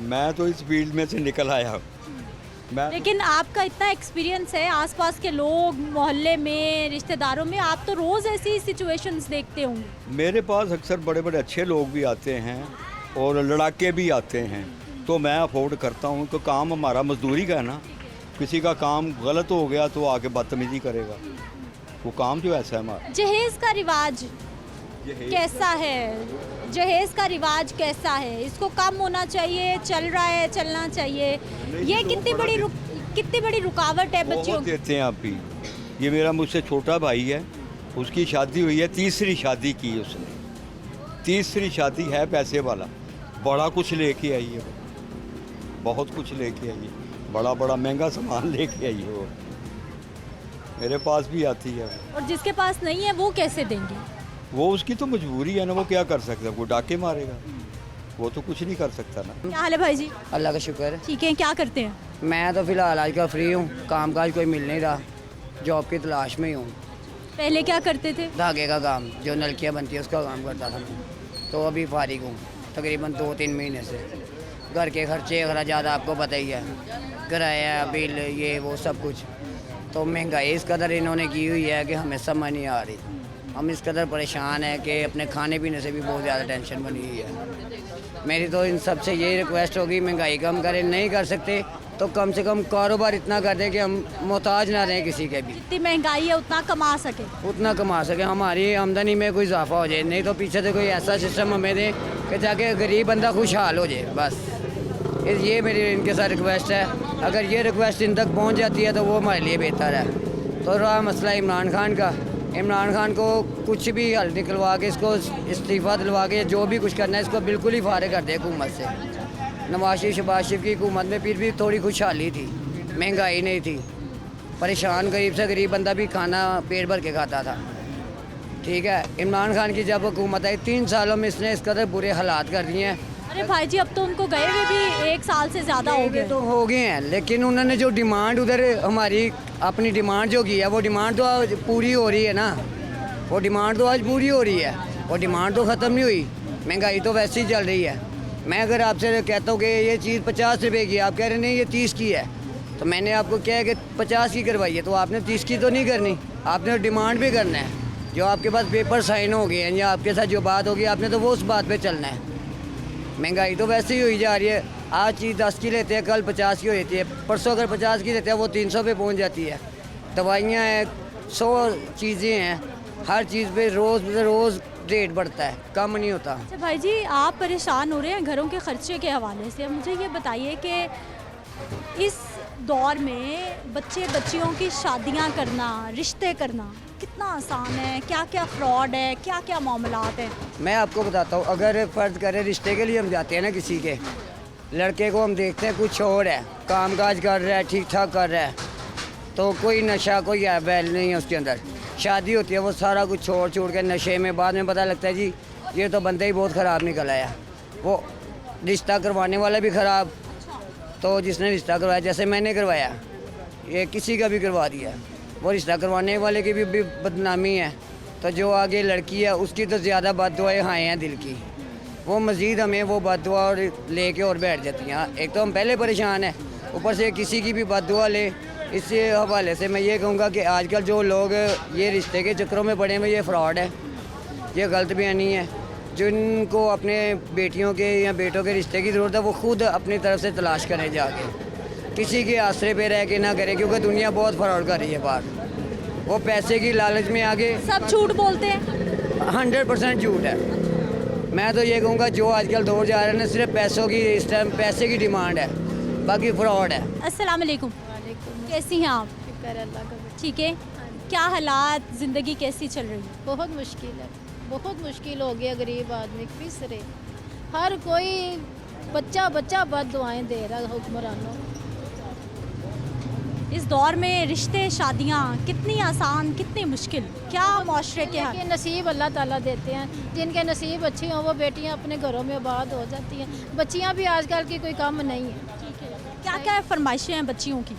मैं तो इस फील्ड में से निकल आया हूँ। मैं लेकिन आपका इतना एक्सपीरियंस है, आसपास के लोग, मोहल्ले में, रिश्तेदारों में, आप तो रोज़ ऐसी सिचुएशंस देखते होंगे। मेरे पास अक्सर बड़े बड़े अच्छे लोग भी आते हैं और लड़ाके भी आते हैं, तो मैं अफोर्ड करता हूँ, तो काम हमारा मजदूरी का है ना, किसी का काम गलत हो गया तो आके बदतमीजी करेगा। वो काम जो ऐसा है हमारा। जहेज का रिवाज जहेज कैसा है? जहेज का रिवाज कैसा है? इसको कम होना चाहिए, चल रहा है, चलना चाहिए? ये तो कितनी बड़ी रुकावट है बच्चियों बहुत की? देते हैं आप भी। ये मेरा मुझसे छोटा भाई है, उसकी शादी हुई है, तीसरी शादी की उसने, तीसरी शादी है पैसे वाला, बड़ा कुछ लेके आई है, बहुत कुछ लेके आई है, बड़ा बड़ा महंगा सामान लेके आई है वो, मेरे पास भी आती है। और जिसके पास नहीं है वो कैसे देंगे? वो उसकी तो मजबूरी है ना, वो क्या कर सकता है, वो डाके मारेगा, वो तो कुछ नहीं कर सकता ना। क्या हाल है भाई जी? अल्लाह का शुक्र है। ठीक है, क्या करते हैं? मैं तो फ़िलहाल आजकल फ्री हूँ, कामकाज कोई मिल नहीं रहा, जॉब की तलाश में ही हूँ। पहले क्या करते थे? धागे का काम, जो नलकियाँ बनती है उसका काम करता था मैं, तो अभी फारिग हूँ तकरीबन 2-3 महीने से। घर के खर्चे अखराजात आपको पता ही है, किराया, बिल, ये वो सब कुछ। तो महंगाई इस कदर इन्होंने की हुई है कि हमें समझ नहीं आ रही। हम इस कदर परेशान हैं कि अपने खाने पीने से भी बहुत ज़्यादा टेंशन बनी हुई है। मेरी तो इन सब से यही रिक्वेस्ट होगी, महंगाई कम करें, नहीं कर सकते तो कम से कम कारोबार इतना कर दें कि हम मोहताज ना रहें किसी के भी, जितनी महंगाई है उतना कमा सके। उतना कमा सके, हमारी आमदनी में कोई इजाफा हो जाए। नहीं तो पीछे से कोई ऐसा सिस्टम हमें दें कि जाके गरीब बंदा खुशहाल हो जाए, बस ये मेरी इनके साथ रिक्वेस्ट है। अगर ये रिक्वेस्ट इन तक पहुंच जाती है तो वो हमारे लिए बेहतर है। तो रहा मसला इमरान खान का, इमरान खान को कुछ भी हल निकलवा के, इसको इस्तीफ़ा दिलवा के, जो भी कुछ करना है इसको बिल्कुल ही फारिग कर दे हुकूमत से। नवाज शरीफ, शहबाज शरीफ की हुकूमत में फिर भी थोड़ी खुशहाली थी, महंगाई नहीं थी, परेशान गरीब से गरीब बंदा भी खाना पेट भर के खाता था। ठीक है, इमरान खान की जब हुकूमत आई 3 सालों में इसने इस कदर बुरे हालात कर दिए हैं। अरे भाई जी, अब तो उनको गए हुए भी 1 साल से ज़्यादा हो गए। तो हो गए हैं, लेकिन उन्होंने जो डिमांड उधर हमारी अपनी डिमांड जो की है, वो डिमांड तो आज पूरी हो रही है ना, वो डिमांड तो आज पूरी हो रही है, वो डिमांड तो ख़त्म नहीं हुई। महंगाई तो वैसे ही चल रही है। मैं अगर आपसे कहता हूँ कि ये चीज़ 50 रुपये की है, आप कह रहे नहीं ये 30 की है, तो मैंने आपको क्या है कि 50 की करवाई है, तो आपने 30 की तो नहीं करनी, आपने डिमांड भी करना है। जो आपके पास पेपर साइन हो गए हैं या आपके साथ जो बात होगी आपने तो वो उस बात पे चलना है। महंगाई तो वैसे ही हुई जा रही है। आज चीज़ 10 की लेते हैं, कल 50 की हो जाती है, परसों अगर 50 की लेते हैं वो 300 पे पहुंच जाती है। दवाइयाँ हैं, 100 चीज़ें हैं, हर चीज़ पे रोज़ रेट बढ़ता है, कम नहीं होता। अच्छा भाई जी, आप परेशान हो रहे हैं घरों के खर्चे के हवाले से। मुझे ये बताइए कि इस दौर में बच्चियों की शादियां करना, रिश्ते करना कितना आसान है? क्या क्या फ्रॉड है, क्या क्या मामलात हैं? मैं आपको बताता हूँ, अगर फ़र्ज़ करें रिश्ते के लिए हम जाते हैं ना किसी के, लड़के को हम देखते हैं कुछ और है, कामकाज कर रहा है, ठीक ठाक कर रहा है, तो कोई नशा कोई वैल नहीं है उसके अंदर। शादी होती है वो सारा कुछ छोड़ के नशे में, बाद में पता लगता है जी ये तो बंदा ही बहुत ख़राब निकल आया। वो रिश्ता करवाने वाला भी ख़राब, तो जिसने रिश्ता करवाया, जैसे मैंने करवाया, ये किसी का भी करवा दिया, वो रिश्ता करवाने वाले की भी बदनामी है। तो जो आगे लड़की है उसकी तो ज़्यादा बददुआएं हाय हैं दिल की, वो मज़ीद हमें वो बददुआ और लेके और बैठ जाती हैं। एक तो हम पहले परेशान हैं, ऊपर से किसी की भी बददुआ ले। इस हवाले से मैं ये कहूँगा कि आजकल जो लोग ये रिश्ते के चक्करों में पड़े हुए, ये फ्रॉड है, ये गलत बयानी है। जिनको अपने बेटियों के या बेटों के रिश्ते की ज़रूरत है वो खुद अपनी तरफ से तलाश करें जाके, किसी के आसरे पे रह के ना करें, क्योंकि दुनिया बहुत फ्रॉड कर रही है बाहर। वो पैसे की लालच में आगे सब झूठ बोलते हैं। 100% झूठ है। मैं तो ये कहूँगा जो आजकल दौर जा रहा है ना, सिर्फ पैसों की, इस टाइम पैसे की डिमांड है, बाकी फ्रॉड है। अस्सलाम वालेकुम, कैसी हैं आप? शुक्र अल्लाह का। ठीक है, क्या हालात, ज़िंदगी कैसी चल रही है? बहुत मुश्किल है, बहुत मुश्किल हो गया गरीब आदमी पिस रहे। हर कोई बच्चा बद दुआएं दे रहा हुक्मरानों। इस दौर में रिश्ते, शादियाँ कितनी आसान, कितनी मुश्किल, क्या माशरे के हाल? जिनके नसीब अल्लाह ताला देते हैं, जिनके नसीब अच्छे हों वो बेटियां अपने घरों में आबाद हो जाती हैं। बच्चियां भी आजकल की कोई कम नहीं है। क्या क्या फरमाइशें हैं बच्चियों की?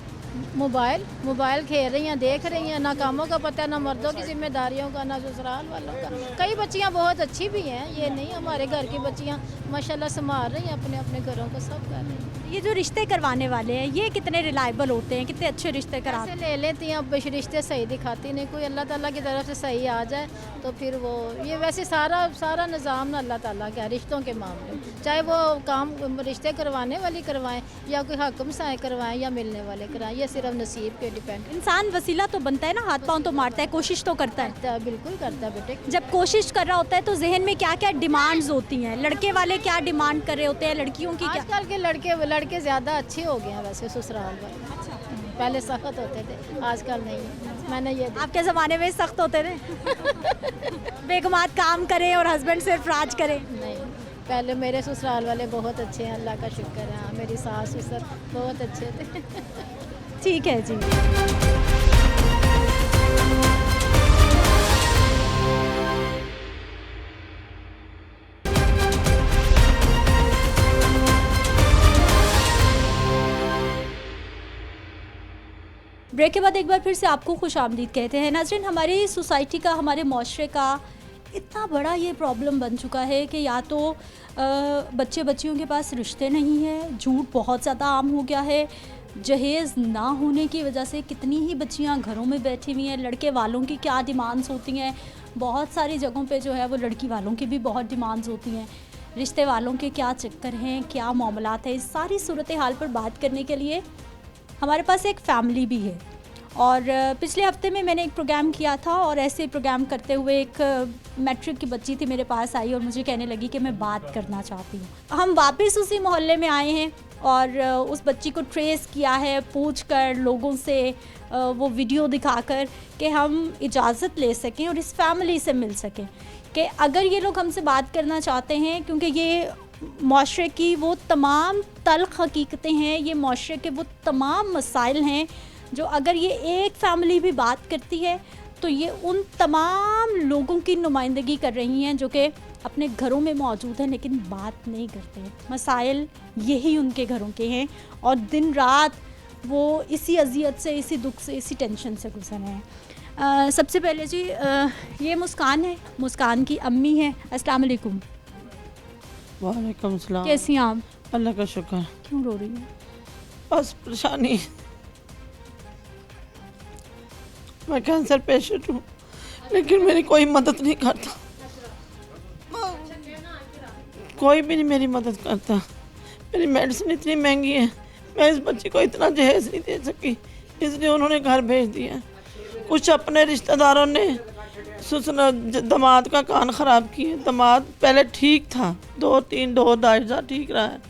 मोबाइल खेल रही हैं, देख रही हैं, ना कामों का पता, ना मर्दों की जिम्मेदारियों का, ना ससुराल वालों का। कई बच्चियां बहुत अच्छी भी हैं, ये नहीं, हमारे घर की बच्चियां माशाल्लाह संभाल रही हैं अपने अपने घरों को, सब कर रही हैं। ये जो रिश्ते करवाने वाले हैं ये कितने रिलायबल होते हैं, कितने अच्छे रिश्ते कराते पैसे ले लेती हैं, अब रिश्ते सही दिखाती नहीं, कोई अल्लाह ताला की तरफ से सही आ जाए तो फिर वो ये वैसे सारा निज़ाम ना अल्लाह ताला का है रिश्तों के मामले में। चाहे वो काम रिश्ते करवाने वाली करवाएं या कोई हकम साए करवाएं या मिलने वाले कराएं, ये सिर्फ नसीब के डिपेंड इंसान वसीला तो बनता है ना, हाथ पाँव तो मारता है, कोशिश तो करता है। करता है, बिल्कुल करता है बेटे। जब कोशिश कर रहा होता है तो जहन में क्या क्या डिमांड्स होती हैं? लड़के वाले क्या डिमांड कर रहे होते हैं, लड़कियों की क्या? आजकल के लड़के ज़्यादा अच्छे हो गए हैं वैसे ससुराल वाले। पहले सख्त होते थे, आजकल नहीं। मैंने ये आपके ज़माने में सख्त होते थे? बेगमात काम करें और हस्बैंड सिर्फ राज करें? नहीं, पहले मेरे ससुराल वाले बहुत अच्छे हैं, अल्लाह का शुक्र है। हाँ, मेरी सास ससुर बहुत अच्छे थे। ठीक है जी। ब्रेक के बाद एक बार फिर से आपको खुशामदीद कहते हैं। नाज़रीन, हमारी सोसाइटी का, हमारे माशरे का इतना बड़ा ये प्रॉब्लम बन चुका है कि या तो बच्चे बच्चियों के पास रिश्ते नहीं हैं, झूठ बहुत ज़्यादा आम हो गया है, जहेज़ ना होने की वजह से कितनी ही बच्चियां घरों में बैठी हुई हैं, लड़के वालों की क्या डिमांड्स होती हैं, बहुत सारी जगहों पे जो है वो लड़की वालों की भी बहुत डिमांड्स होती हैं, रिश्ते वालों के क्या चक्कर हैं, क्या मामलात है। इस सारी सूरत हाल पर बात करने के लिए हमारे पास एक फ़ैमिली भी है। और पिछले हफ्ते में मैंने एक प्रोग्राम किया था और ऐसे प्रोग्राम करते हुए एक मैट्रिक की बच्ची थी मेरे पास आई और मुझे कहने लगी कि मैं बात करना चाहती हूँ। हम वापस उसी मोहल्ले में आए हैं और उस बच्ची को ट्रेस किया है, पूछ कर लोगों से वो वीडियो दिखाकर कि हम इजाज़त ले सकें और इस फैमिली से मिल सकें कि अगर ये लोग हमसे बात करना चाहते हैं, क्योंकि ये माशरे की वो तमाम तल्ख़ हकीकतें हैं, ये माशरे के वो तमाम मसाइल हैं जो अगर ये एक फैमिली भी बात करती है तो ये उन तमाम लोगों की नुमाइंदगी कर रही हैं जो कि अपने घरों में मौजूद हैं लेकिन बात नहीं करते हैं। मसाइल यही उनके घरों के हैं और दिन रात वो इसी अजियत से, इसी दुख से, इसी टेंशन से गुजर रहे हैं। सबसे पहले जी ये मुस्कान है, मुस्कान की अम्मी है। अस्सलाम वालेकुम। वालेकुम सलाम। कैसी हैं आप? अल्लाह का शुक्र। क्यों रो रही हैं? बस परेशानी, मैं कैंसर पेशेंट हूँ लेकिन मेरी कोई मदद नहीं करता, कोई भी नहीं मेरी मदद करता। मेरी मेडिसिन इतनी महंगी है, मैं इस बच्ची को इतना जहेज नहीं दे सकी, इसलिए उन्होंने घर भेज दिया। कुछ अपने रिश्तेदारों ने दामाद का कान ख़राब किए। दामाद पहले ठीक था, 2-2.5 ठीक रहा है,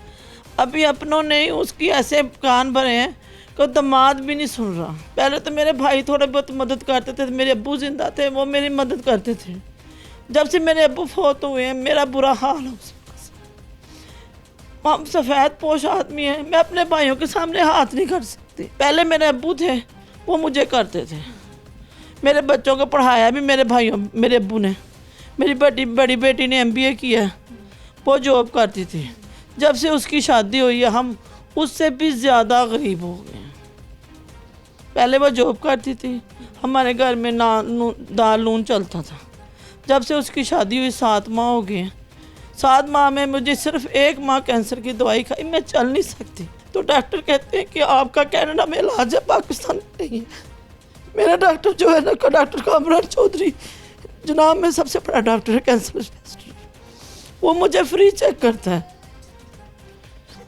अभी अपनों ने उसकी ऐसे कान भरे हैं कि दामाद भी नहीं सुन रहा। पहले तो मेरे भाई थोड़े बहुत मदद करते थे, मेरे अब्बू जिंदा थे, वो मेरी मदद करते थे। जब से मेरे अब्बू फौत हुए हैं मेरा बुरा हाल है। हम सफ़ेद पोश आदमी हैं, मैं अपने भाइयों के सामने हाथ नहीं कर सकती। पहले मेरे अब्बू थे, वो मुझे करते थे। मेरे बच्चों को पढ़ाया भी मेरे भाइयों, मेरे अब्बू ने। मेरी बड़ी बेटी ने MBA किया, वो जॉब करती थी। जब से उसकी शादी हुई है हम उससे भी ज़्यादा गरीब हो गए हैं। पहले वो जॉब करती थी, हमारे घर में दाल नून चलता था। जब से उसकी शादी हुई 7 माह हो गए। 7 माह में मुझे सिर्फ 1 माह कैंसर की दवाई खाई, मैं चल नहीं सकती। तो डॉक्टर कहते हैं कि आपका कनाडा में इलाज है, पाकिस्तान में नहीं है। मेरा डॉक्टर जो है ना, डॉक्टर कामरान चौधरी जनाब में सबसे बड़ा डॉक्टर है कैंसर स्पेशलिस्ट, वो मुझे फ्री चेक करता है।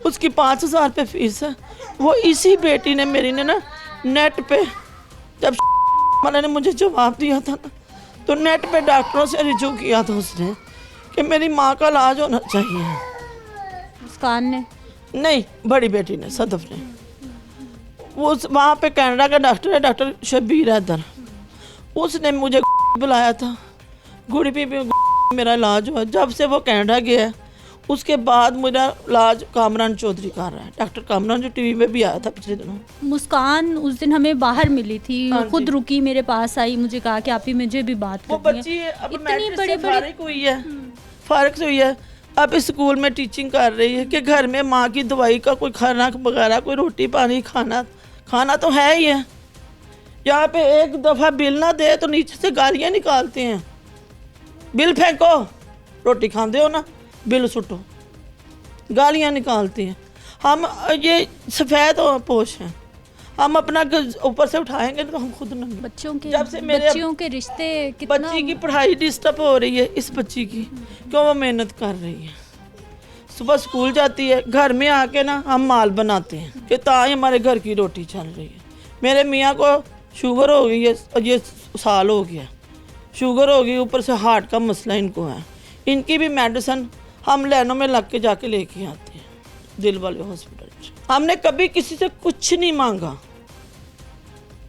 उसकी 5,000 रुपये फीस है। वो इसी बेटी ने मेरी ने ना नेट पे, जब वाले ने मुझे जवाब दिया था ना, तो नेट पे डॉक्टरों से रिजू किया था उसने कि मेरी माँ का इलाज होना चाहिए। मुस्कान ने नहीं, बड़ी बेटी ने, सदफ ने। वो वहाँ पे कनाडा का डॉक्टर है, डॉक्टर शबीर हैदर, उसने मुझे बुलाया था। गुड़ी पे मेरा इलाज हुआ। जब से वो कनाडा गया है उसके बाद मेरा इलाज कामरान चौधरी कर रहा है। डॉक्टर कामरान जो टीवी में भी आया था पिछले दिनों। मुस्कान उस दिन हमें बाहर मिली थी, खुद रुकी, मेरे पास आई, मुझे कहा कि आप ही मुझे भी बात वो करनी बच्ची है। अब इतनी बड़ी फारिग हुई है, फारिग से हुई है, अब स्कूल में टीचिंग कर रही है कि घर में माँ की दवाई का कोई खाना वगैरह, कोई रोटी पानी खाना तो है ही है। यहाँ पे एक दफ़ा बिल ना दे तो नीचे से गालियाँ निकालते हैं, बिल फेंको, रोटी खाते हो ना, बिल सुटो, गालियाँ निकालती हैं। हम ये सफ़ेद पोश हैं, हम अपना ऊपर से उठाएंगे तो हम खुद नंगे। बच्चों के जब से मेरे बच्चियों के रिश्ते कितना बच्ची की पढ़ाई डिस्टर्ब हो रही है इस बच्ची की, क्यों वो मेहनत कर रही है, सुबह स्कूल जाती है, घर में आके ना हम माल बनाते हैं कि ताई हमारे घर की रोटी चल रही है। मेरे मियाँ को शुगर हो गई है, ये साल हो गया, शुगर हो गई, ऊपर से हार्ट का मसला इनको है। इनकी भी मेडिसिन हम लाइनों में लग के जाके लेके आते हैं दिल वाले हॉस्पिटल। हमने कभी किसी से कुछ नहीं मांगा,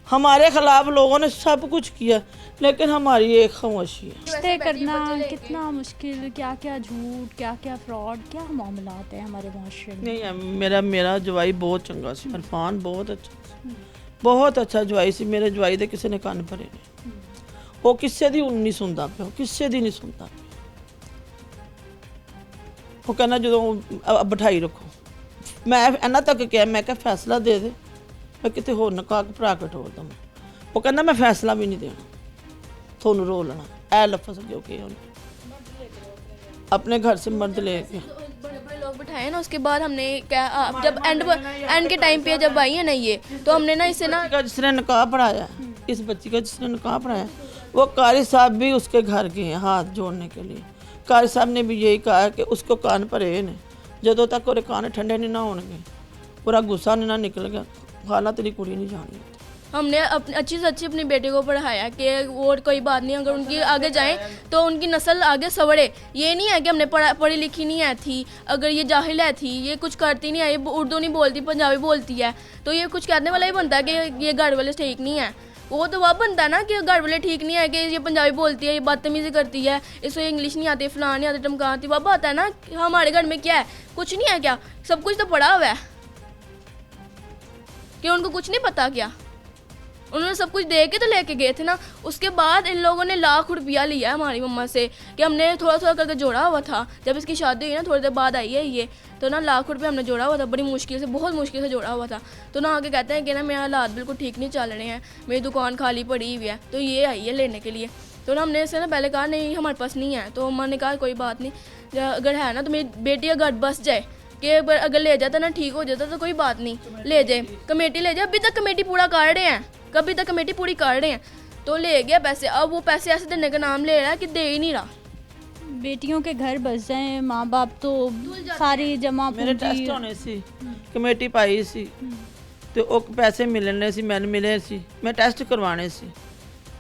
हमारे खिलाफ लोगों ने सब कुछ किया, लेकिन हमारी एक खामोशी है। रिश्ते करना कितना मुश्किल, क्या क्या झूठ, क्या क्या फ्रॉड, क्या मामला आते हैं हमारे माशरे में। नहीं, मेरा जवाई बहुत चंगा सी, इरफान बहुत अच्छा जवाई सी। मेरे जवाई दे किसी ने कान भरे नहीं, वो किसी दी नहीं सुनता पे, किसी दी नहीं सुनता पे। वो कहना जो बिठाई रखो, मैं इन्ना तक क्या, मैं क्या फैसला दे दे, मैं कितने होर नकाह भरा के ठोर दूँ। वो कहना मैं फैसला भी नहीं देना, थोनू रो लेना, ऐ लफज क्योंकि अपने घर से मर्द लेके बड़े लोग बिठाए ना। उसके बाद हमने क्या, जब एंड के टाइम पे जब आई है ना ये, तो हमने ना इसे ना, जिसने निकाह पढ़ाया, इस बच्ची का जिसने निकाह पढ़ाया, वो कारी साहब भी उसके घर गए हैं हाथ जोड़ने के लिए। कारी साहब ने भी यही कहा कि उसको कान भरे ने, जदों तक वो कान ठंडे नहीं ना होंगे, पूरा गुस्सा नहीं ना निकल गया, खाना तेरी कुड़ी नहीं जानी। हमने अच्छी से अच्छी अपनी बेटे को पढ़ाया कि और कोई बात नहीं, अगर उनकी आगे जाएं तो उनकी नस्ल आगे संवरे। ये नहीं है कि हमने पढ़ी लिखी नहीं है थी, अगर ये जाहिल है थी, ये कुछ करती नहीं है, ये उर्दू नहीं बोलती, पंजाबी बोलती है, तो ये कुछ कहने वाला ही बनता है कि ये घर वाले ठीक नहीं है। वो तो वह बनता है ना कि घर वाले ठीक नहीं है, कि ये पंजाबी बोलती है, ये बदतमीज़ी करती है, इसको इंग्लिश नहीं आती, फलां नहीं आती, टमकाती। वह बात है ना कि हमारे घर में क्या है, कुछ नहीं है क्या, सब कुछ तो पड़ा हुआ है, कि उनको कुछ नहीं पता क्या। उन्होंने सब कुछ दे के तो लेके गए थे ना। उसके बाद इन लोगों ने लाख रुपया लिया हमारी मम्मा से, कि हमने थोड़ा थोड़ा करके जोड़ा हुआ था। जब इसकी शादी हुई ना, थोड़ी देर बाद आई है ये, तो ना लाख रुपये हमने जोड़ा हुआ था, बड़ी मुश्किल से, बहुत मुश्किल से जोड़ा हुआ था। तो ना आगे कहते हैं कि ना मेरे हालात बिल्कुल ठीक नहीं चल रहे हैं, मेरी दुकान खाली पड़ी हुई है, तो ये आई है लेने के लिए। तो ना हमने इससे ना पहले कहा नहीं हमारे पास नहीं है, तो मम्मा ने कहा कोई बात नहीं, अगर है ना तो मेरी बेटी का घर बस जाए, कि अगर ले जाता ना ठीक हो जाता तो कोई बात नहीं, ले जाए, कमेटी ले जाए। अभी तक कमेटी पूरा कर रहे हैं, कभी तक कमेटी पूरी कर रहे हैं, तो ले गया पैसे। अब वो पैसे ऐसे देने का नाम ले रहा है कि दे ही नहीं रहा। बेटियों के घर बस जाएं, माँ बाप तो सारी जमा मेरे टेस्ट होने सी, कमेटी पाई सी, तो वो पैसे मिलने सी, मैंने मिले सी, मैं टेस्ट करवाने सी,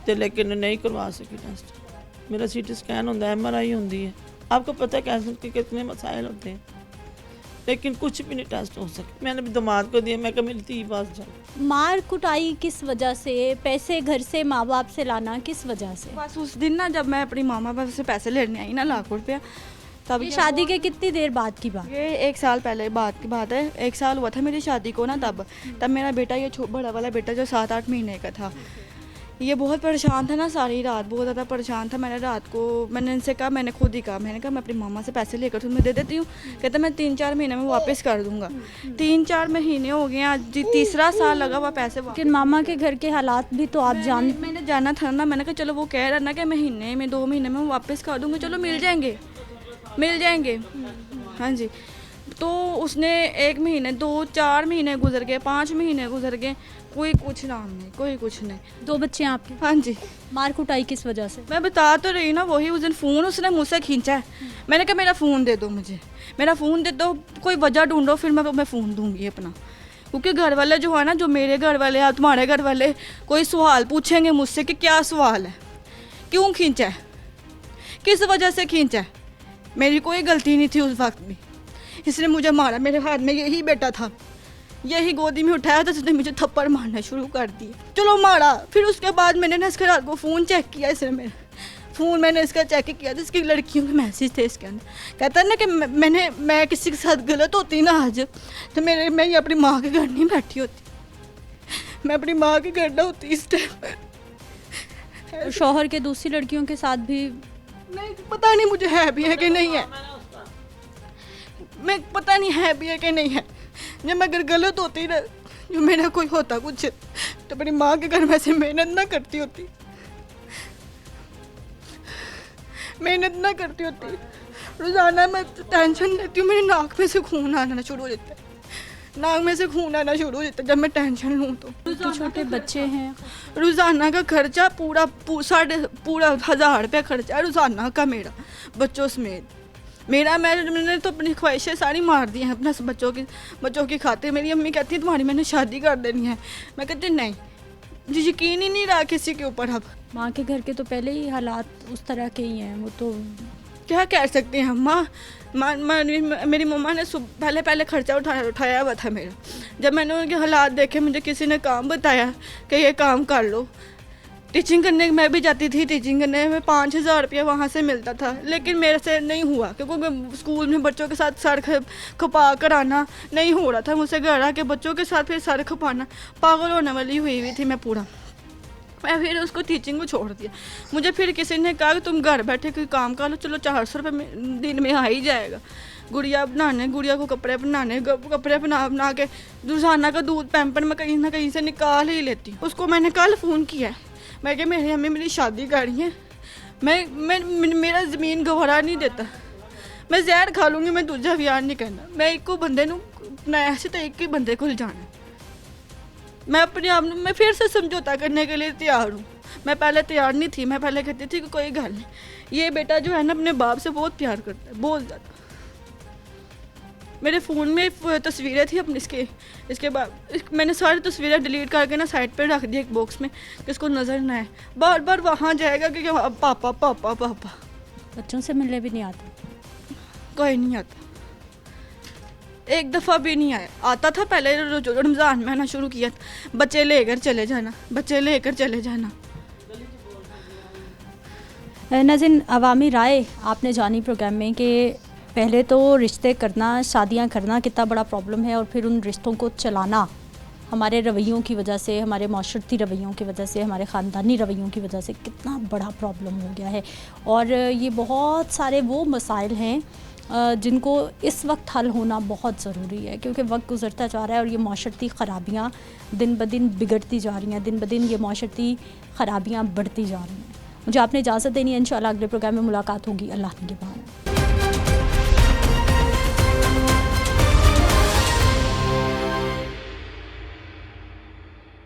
तो लेकिन नहीं करवा सकी टेस्ट। मेरा CT स्कैन होता है, MRI होती है, आपको पता है कैंसर के कितने मसाइल होते हैं, लेकिन कुछ भी नहीं टेस्ट हो सके। मैंने भी दामाद को दिया, मैं कहा मेरी धी पास जाओ। मार कुटाई किस वजह से, पैसे घर से माँ बाप से लाना किस वजह से? बस उस दिन ना जब मैं अपनी मामा बाप से पैसे लेने आई ना लाख रुपया, तब ये शादी के कितनी देर बाद की बात? ये 1 साल पहले बात की बात है। 1 साल हुआ था मेरी शादी को ना, तब मेरा बेटा, ये बड़ा वाला बेटा जो 7-8 महीने का था, ये बहुत परेशान था ना, सारी रात बहुत ज़्यादा परेशान था। मैंने इनसे कहा, मैंने खुद ही कहा, मैंने कहा मैं अपनी मामा से पैसे लेकर तुम्हें दे देती हूँ। कहता मैं 3-4 महीने में वापस कर दूंगा। 3-4 महीने हो गए, आज 3रा साल लगा हुआ पैसे। लेकिन मामा के घर के हालात भी तो आप मैंने जाना था ना, मैंने कहा चलो वो कह रहा ना कि महीने में 2 महीने में वापस कर दूँगा, चलो मिल जाएंगे। हाँ जी। तो उसने 1 महीने, 2-4 महीने गुजर गए, 5 महीने गुजर गए, कोई कुछ नाम नहीं, कोई कुछ नहीं। 2 बच्चे हैं आपके? हाँ जी। मार कुटाई किस वजह से? मैं बता तो रही ना, वही उस दिन फ़ोन उसने मुझसे खींचा है। मैंने कहा मेरा फ़ोन दे दो, मुझे मेरा फ़ोन दे दो, कोई वजह ढूंढो, फिर मैं फ़ोन दूंगी अपना। क्योंकि घर वाले जो है ना, जो मेरे घर वाले या तुम्हारे घर वाले, कोई सवाल पूछेंगे मुझसे कि क्या सवाल है, क्यों खींचा है, किस वजह से खींचा है। मेरी कोई गलती नहीं थी उस वक्त भी, इसने मुझे मारा। मेरे हाथ में यही बेटा था, यही गोदी में उठाया था, उसने मुझे थप्पड़ मारना शुरू कर दिया। चलो मारा, फिर उसके बाद मैंने ना इसके रात को फ़ोन चेक किया, इसने मेरा फ़ोन मैंने इसका चेक किया था, इसकी लड़कियों के मैसेज थे इसके अंदर। कहता है ना कि मैं किसी के साथ गलत होती ना आज, तो मैं ये अपनी माँ के घर नहीं बैठी होती, मैं अपनी माँ के घर ना होती इस टाइम पर। शौहर के दूसरी लड़कियों के साथ भी नहीं, पता नहीं मुझे है भी है कि नहीं है, मैं पता नहीं है भी है कि नहीं है। जब मैं अगर गलत होती ना, जो मेरा कोई होता कुछ, तो अपनी माँ के घर में से मेहनत ना करती होती, रोज़ाना मैं टेंशन लेती हूँ, मेरी नाक में से खून आना शुरू हो जाता है, जब मैं टेंशन लूँ तो। छोटे बच्चे हैं, रोज़ाना का खर्चा पूरा 1000 रुपया खर्चा है रोज़ाना का मेरा, बच्चों समेत। मैंने तो अपनी ख्वाहिशें सारी मार दी हैं अपने बच्चों की खातिर। मेरी अम्मी कहती है तुम्हारी मैंने शादी कर देनी है। मैं कहती नहीं, मुझे यकीन ही नहीं रहा किसी के ऊपर। अब माँ के घर के तो पहले ही हालात उस तरह के ही हैं, वो तो क्या कह सकते हैं हम। मेरी मम्मा ने पहले खर्चा उठाया हुआ था मेरा। जब मैंने उनके हालात देखे, मुझे किसी ने काम बताया कि ये काम कर लो। टीचिंग करने मैं भी जाती थी, टीचिंग करने में 5,000 रुपया वहाँ से मिलता था, लेकिन मेरे से नहीं हुआ क्योंकि स्कूल में बच्चों के साथ सर खपा कर आना नहीं हो रहा था मुझसे। घर आके बच्चों के साथ फिर सर खपाना, पागल होने वाली हुई थी मैं पूरा। मैं फिर उसको टीचिंग को छोड़ दिया। मुझे फिर किसी ने कहा कि तुम घर बैठे कोई काम कर लो, चलो 400 रुपये दिन में आ ही जाएगा। गुड़िया को कपड़े बना के रोज़ाना का दूध पैम्पर में कहीं ना कहीं से निकाल ही लेती हूँ। उसको मैंने कल फ़ोन किया है, मैं कि मेरी अम्मी मेरी शादी कर रही है, मेरा ज़मीन गवारा नहीं देता, मैं जहर खा लूँगी, मैं दूजा ब्याह नहीं करना। मैं एक को बंदे अपना ऐसे तो एक ही बंदे को जाना। मैं अपने आप में फिर से समझौता करने के लिए तैयार हूँ। मैं पहले तैयार नहीं थी, मैं पहले कहती थी कि कोई गल नहीं, ये बेटा जो है ना अपने बाप से बहुत प्यार करता है, बहुत ज़्यादा। मेरे फ़ोन में तस्वीरें थी अपनी इसके बाद मैंने सारी तस्वीरें डिलीट करके ना साइड पे रख दी एक बॉक्स में कि इसको नज़र ना आए। बार बार वहाँ जाएगा कि पापा पापा पापा। बच्चों से मिलने भी नहीं आता? कोई नहीं आता, एक दफ़ा भी नहीं आया। आता था पहले रमज़ान में आना शुरू किया, बच्चे लेकर चले जाना, बच्चे लेकर चले जाना। नाज़रीन, अवामी राय आपने जानी प्रोग्राम में कि पहले तो रिश्ते करना, शादियां करना कितना बड़ा प्रॉब्लम है, और फिर उन रिश्तों को चलाना हमारे रवैयों की वजह से, हमारे माशरती रवैयों की वजह से, हमारे ख़ानदानी रवैयों की वजह से कितना बड़ा प्रॉब्लम हो गया है। और ये बहुत सारे वो मसाइल हैं जिनको इस वक्त हल होना बहुत ज़रूरी है, क्योंकि वक्त गुज़रता जा रहा है और ये माशरती ख़राबियाँ दिन ब दिन बिगड़ती जा रही हैं, दिन ब दिन ये माशरती ख़राबियाँ बढ़ती जा रही हैं। मुझे आपने इजाज़त देनी है, इंशाअल्लाह अगले प्रोग्राम में मुलाकात होगी। अल्लाह निगहबान।